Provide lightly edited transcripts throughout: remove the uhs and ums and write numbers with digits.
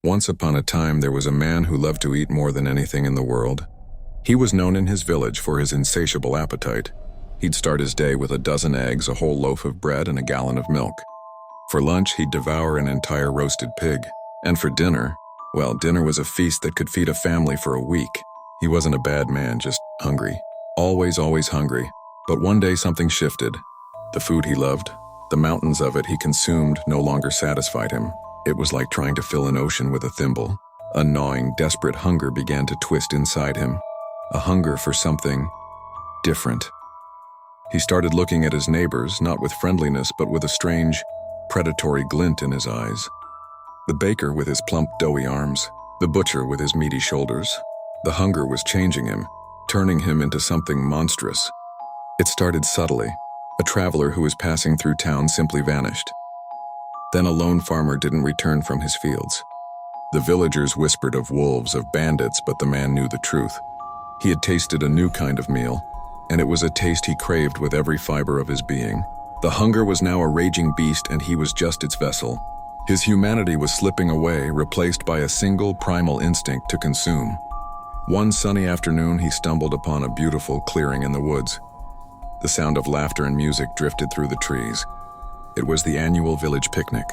Once upon a time, there was a man who loved to eat more than anything in the world. He was known in his village for his insatiable appetite. He'd start his day with a dozen eggs, a whole loaf of bread, and a gallon of milk. For lunch, he'd devour an entire roasted pig. And for dinner, well, dinner was a feast that could feed a family for a week. He wasn't a bad man, just hungry. Always hungry. But one day something shifted. The food he loved, the mountains of it he consumed, no longer satisfied him. It was like trying to fill an ocean with a thimble. A gnawing, desperate hunger began to twist inside him. A hunger for something different. He started looking at his neighbors, not with friendliness, but with a strange, predatory glint in his eyes. The baker with his plump, doughy arms, the butcher with his meaty shoulders. The hunger was changing him, turning him into something monstrous. It started subtly. A traveler who was passing through town simply vanished. Then a lone farmer didn't return from his fields. The villagers whispered of wolves, of bandits, but the man knew the truth. He had tasted a new kind of meal, and it was a taste he craved with every fiber of his being. The hunger was now a raging beast, and he was just its vessel. His humanity was slipping away, replaced by a single primal instinct to consume. One sunny afternoon, he stumbled upon a beautiful clearing in the woods. The sound of laughter and music drifted through the trees. It was the annual village picnic.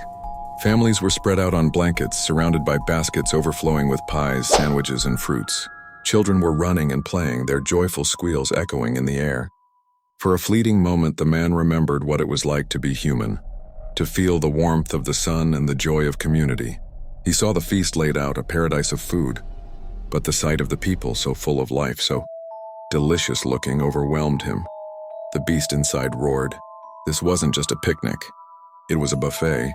Families were spread out on blankets, surrounded by baskets overflowing with pies, sandwiches, and fruits. Children were running and playing, their joyful squeals echoing in the air. For a fleeting moment, the man remembered what it was like to be human, to feel the warmth of the sun and the joy of community. He saw the feast laid out, a paradise of food, but the sight of the people, so full of life, so delicious looking, overwhelmed him. The beast inside roared. This wasn't just a picnic. It was a buffet.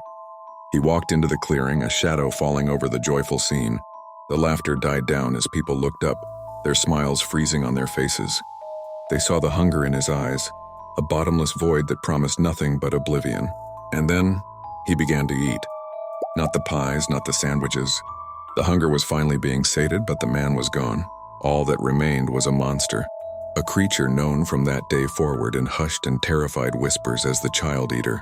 He walked into the clearing, a shadow falling over the joyful scene. The laughter died down as people looked up, their smiles freezing on their faces. They saw the hunger in his eyes, a bottomless void that promised nothing but oblivion. And then, he began to eat. Not the pies, not the sandwiches. The hunger was finally being sated, but the man was gone. All that remained was a monster. A creature known from that day forward in hushed and terrified whispers as the Child Eater.